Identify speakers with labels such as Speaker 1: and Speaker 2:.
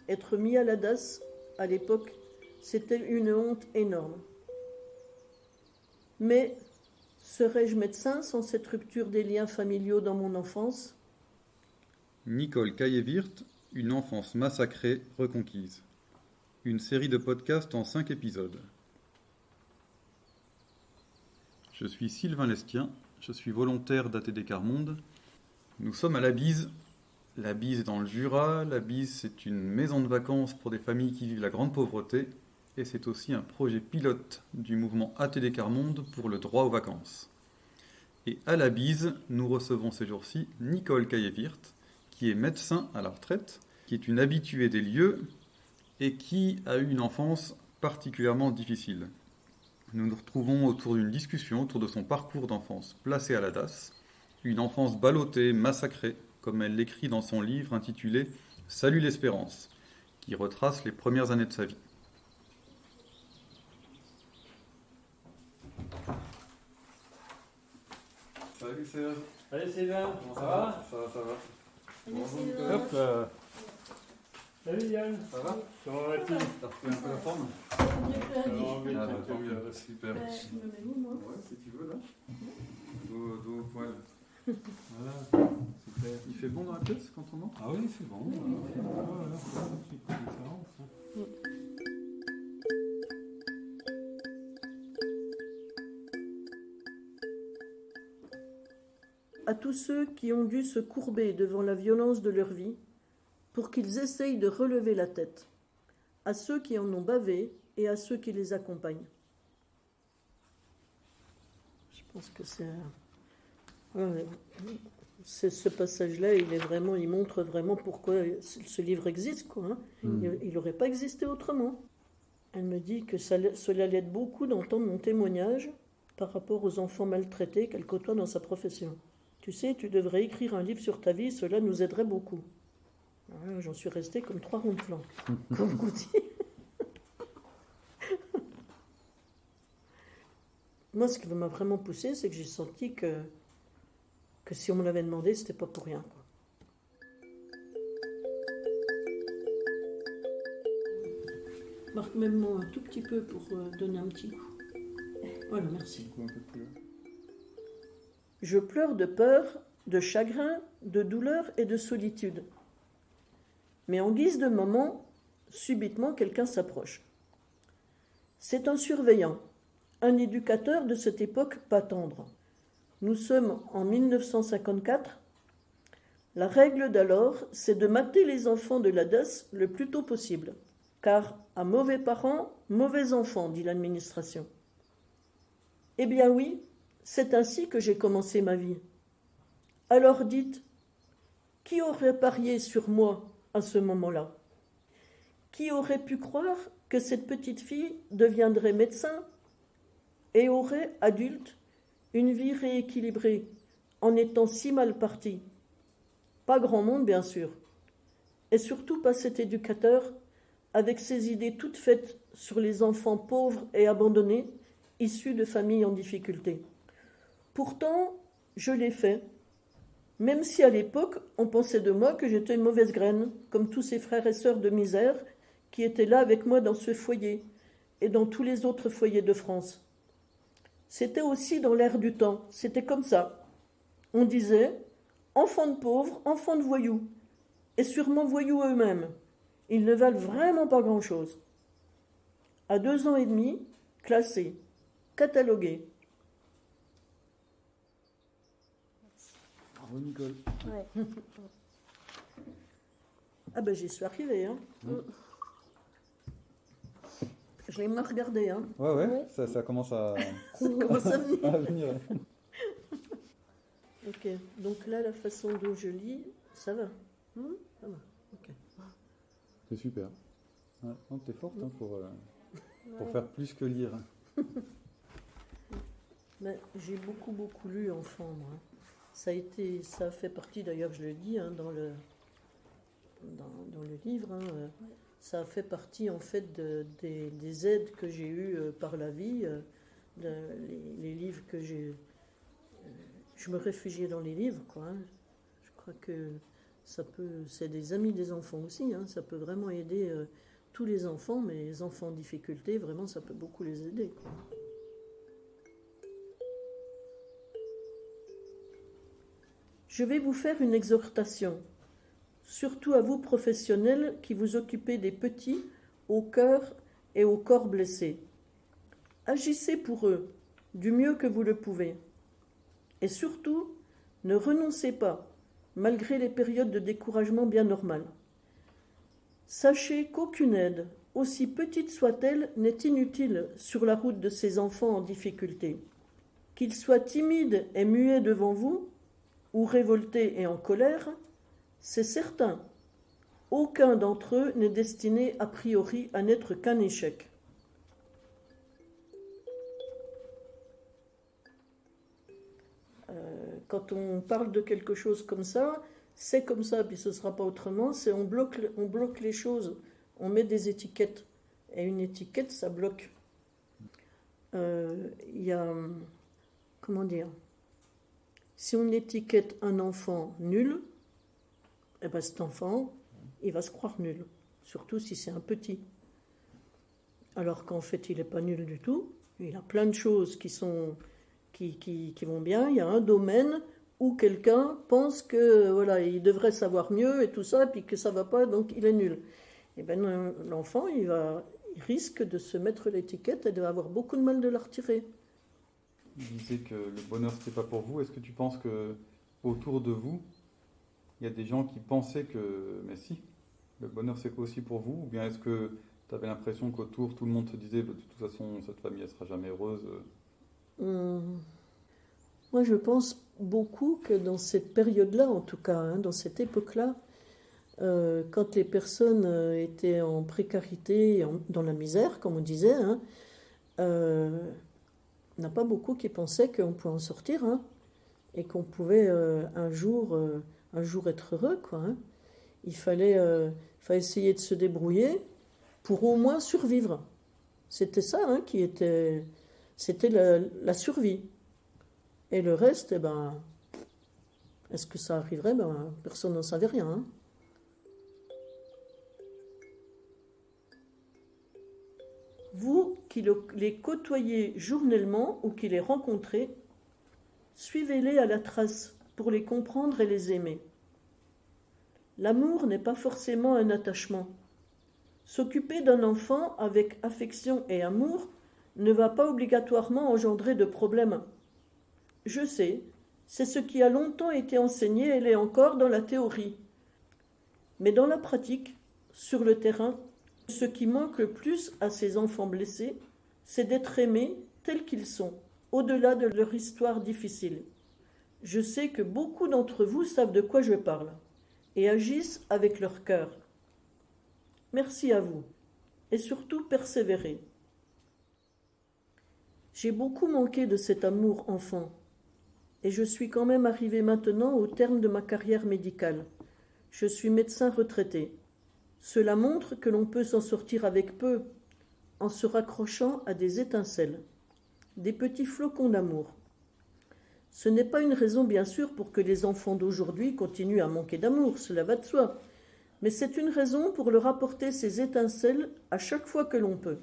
Speaker 1: Être mis à la DAS, à l'époque, c'était une honte énorme. Mais serais-je médecin sans cette rupture des liens familiaux dans mon enfance ?
Speaker 2: Nicole Caillé-Wirth, Une enfance massacrée, reconquise. Une série de podcasts en 5 épisodes. Je suis Sylvain Lestien, je suis volontaire d'ATD Quart Monde. Nous sommes à La Bise. La Bise est dans le Jura. La Bise, c'est une maison de vacances pour des familles qui vivent la grande pauvreté. Et c'est aussi un projet pilote du mouvement ATD Quart Monde pour le droit aux vacances. Et à La Bise, nous recevons ces jours-ci Nicole Caillé-Wirth, qui est médecin à la retraite, qui est une habituée des lieux et qui a eu une enfance particulièrement difficile. Nous nous retrouvons autour d'une discussion autour de son parcours d'enfance placé à la DAS, une enfance ballottée, massacrée, comme elle l'écrit dans son livre intitulé « Salut l'espérance », qui retrace les premières années de sa vie. Salut Serge.
Speaker 3: Salut Sylvain, comment ça va?
Speaker 2: Ça va.
Speaker 1: Bonjour.
Speaker 3: Hop. Salut Yann.
Speaker 2: Ça va?
Speaker 3: Comment vas-tu?
Speaker 2: T'as repris un peu la forme? Tant mieux, super.
Speaker 1: Je me mets où, moi ?
Speaker 2: Ouais, si tu veux là. Dos au poil.
Speaker 3: Voilà, super.
Speaker 2: Il fait bon dans la pièce quand on entre?
Speaker 3: Ah oui, c'est bon. Voilà, c'est une petite différence.
Speaker 1: À tous ceux qui ont dû se courber devant la violence de leur vie, pour qu'ils essayent de relever la tête, à ceux qui en ont bavé et à ceux qui les accompagnent. Je pense que ce passage-là, il montre vraiment pourquoi ce livre existe, quoi, hein. Il n'aurait pas existé autrement. Elle me dit que cela l'aide beaucoup d'entendre mon témoignage par rapport aux enfants maltraités qu'elle côtoie dans sa profession. Tu sais, tu devrais écrire un livre sur ta vie, cela nous aiderait beaucoup. Alors, j'en suis restée comme 3 ronds de flanc, comme on dit. Moi, ce qui m'a vraiment poussée, c'est que j'ai senti que si on me l'avait demandé, c'était pas pour rien, quoi. Marque même moi un tout petit peu pour donner un petit coup. Voilà, merci. Je pleure de peur, de chagrin, de douleur et de solitude. Mais en guise de maman, subitement quelqu'un s'approche. C'est un surveillant, un éducateur de cette époque pas tendre. Nous sommes en 1954. La règle d'alors, c'est de mater les enfants de la DAS le plus tôt possible. Car à mauvais parents, mauvais enfants, dit l'administration. Eh bien oui, c'est ainsi que j'ai commencé ma vie. Alors dites, qui aurait parié sur moi à ce moment-là? Qui aurait pu croire que cette petite fille deviendrait médecin et aurait, adulte, une vie rééquilibrée en étant si mal partie? Pas grand monde, bien sûr. Et surtout pas cet éducateur avec ses idées toutes faites sur les enfants pauvres et abandonnés, issus de familles en difficulté. Pourtant, je l'ai fait, même si à l'époque, on pensait de moi que j'étais une mauvaise graine, comme tous ces frères et sœurs de misère qui étaient là avec moi dans ce foyer et dans tous les autres foyers de France. C'était aussi dans l'air du temps, c'était comme ça. On disait « enfants de pauvres, enfants de voyous », et sûrement voyous eux-mêmes. Ils ne valent vraiment pas grand-chose. À 2 ans et demi, classés, catalogués.
Speaker 2: Bravo Nicole.
Speaker 4: Ouais.
Speaker 1: Ah ben j'y suis arrivée, hein. Je l'ai moins regardé, hein.
Speaker 2: Ouais. Ça commence à
Speaker 1: Comment ça venir
Speaker 2: venir.
Speaker 1: Ok, donc là, la façon dont je lis, ça va. Ça va, ok.
Speaker 2: C'est super. Ouais, non, t'es forte hein, pour faire plus que lire.
Speaker 1: Ben, j'ai beaucoup lu enfant, moi. Ça a fait partie, d'ailleurs, je le dis hein, dans le livre, hein, ça a fait partie en fait des aides que j'ai eues par la vie, les livres que j'ai. Je me réfugiais dans les livres, quoi. Hein. Je crois que c'est des amis des enfants aussi, hein, ça peut vraiment aider tous les enfants, mais les enfants en difficulté, vraiment, ça peut beaucoup les aider, quoi. Je vais vous faire une exhortation, surtout à vous professionnels qui vous occupez des petits au cœur et au corps blessés. Agissez pour eux du mieux que vous le pouvez. Et surtout, ne renoncez pas, malgré les périodes de découragement bien normales. Sachez qu'aucune aide, aussi petite soit-elle, n'est inutile sur la route de ces enfants en difficulté. Qu'ils soient timides et muets devant vous, ou révoltés et en colère, c'est certain. Aucun d'entre eux n'est destiné a priori à n'être qu'un échec. Quand on parle de quelque chose comme ça, c'est comme ça, puis ce ne sera pas autrement, c'est on bloque les choses, on met des étiquettes. Et une étiquette, ça bloque. Il y a, comment dire, si on étiquette un enfant nul, eh ben cet enfant, il va se croire nul, surtout si c'est un petit. Alors qu'en fait, il n'est pas nul du tout. Il a plein de choses qui vont bien. Il y a un domaine où quelqu'un pense que voilà, il devrait savoir mieux et tout ça, puis que ça va pas, donc il est nul. Et ben l'enfant, il risque de se mettre l'étiquette et d'avoir beaucoup de mal de la retirer.
Speaker 2: Vous disiez que le bonheur, c'était pas pour vous. Est-ce que tu penses que autour de vous, il y a des gens qui pensaient que, mais si, le bonheur, c'est aussi pour vous? Ou bien est-ce que tu avais l'impression qu'autour, tout le monde se disait, de toute façon, cette famille, elle sera jamais heureuse?
Speaker 1: Moi, je pense beaucoup que dans cette période-là, en tout cas, hein, dans cette époque-là, quand les personnes étaient en précarité, dans la misère, comme on disait, hein, il n'y en a pas beaucoup qui pensaient qu'on pouvait en sortir, hein, et qu'on pouvait un jour être heureux, quoi, hein. Il fallait essayer de se débrouiller pour au moins survivre. C'était ça, hein, c'était la survie. Et le reste, eh ben, est-ce que ça arriverait? Ben, personne n'en savait rien, hein. Vous qui les côtoyez journellement ou qui les rencontrez, suivez-les à la trace pour les comprendre et les aimer. L'amour n'est pas forcément un attachement. S'occuper d'un enfant avec affection et amour ne va pas obligatoirement engendrer de problèmes. Je sais, c'est ce qui a longtemps été enseigné et l'est encore dans la théorie. Mais dans la pratique, sur le terrain, ce qui manque le plus à ces enfants blessés, c'est d'être aimés tels qu'ils sont, au-delà de leur histoire difficile. Je sais que beaucoup d'entre vous savent de quoi je parle et agissent avec leur cœur. Merci à vous et surtout persévérez. J'ai beaucoup manqué de cet amour enfant et je suis quand même arrivé maintenant au terme de ma carrière médicale. Je suis médecin retraité. Cela montre que l'on peut s'en sortir avec peu, en se raccrochant à des étincelles, des petits flocons d'amour. Ce n'est pas une raison, bien sûr, pour que les enfants d'aujourd'hui continuent à manquer d'amour, cela va de soi, mais c'est une raison pour leur apporter ces étincelles à chaque fois que l'on peut.